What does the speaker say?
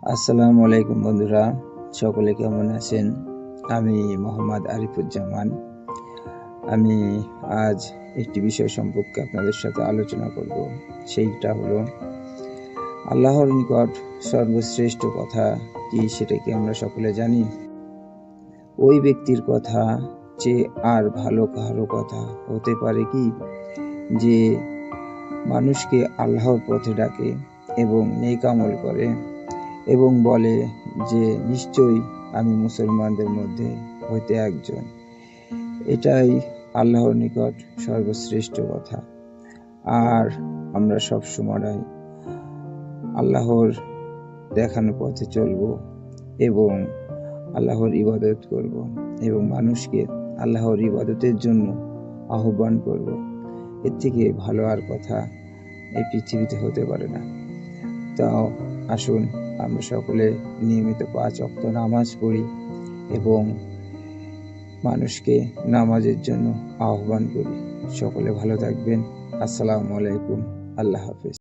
আসসালামু আলাইকুম বন্ধুরা, সকলে কেমন আছেন? আমি মোহাম্মদ আরিফুজ্জামান। আমি আজ একটি বিষয় সম্পর্কে আপনাদের সাথে আলোচনা করব। সেইটা হলো আল্লাহর নিকট সর্বশ্রেষ্ঠ কথা কি, সেটা কি আমরা সকলে জানি? ওই ব্যক্তির কথা যে আর ভালো কারো কথা হতে পারে কি, যে মানুষকে আল্লাহর পথে ডাকে এবং নেক আমল করে এবং বলে যে নিশ্চয়ই আমি মুসলমানদের মধ্যে হইতে একজন। এটাই আল্লাহর নিকট সর্বশ্রেষ্ঠ কথা। আর আমরা সব সময় আল্লাহর দেখানো পথে চলব এবং আল্লাহর ইবাদত করব এবং মানুষকে আল্লাহর ইবাদতের জন্য আহ্বান করব। এর থেকে ভালো আর কথা এই পৃথিবীতে হতে পারে না। তাও আসুন আমরা সকলে নিয়মিত 5 ওয়াক্ত নামাজ পড়ি এবং মানুষকে নামাজের জন্য আহ্বান করি। সকলে ভালো থাকবেন। আসসালামু আলাইকুম। আল্লাহ হাফেজ।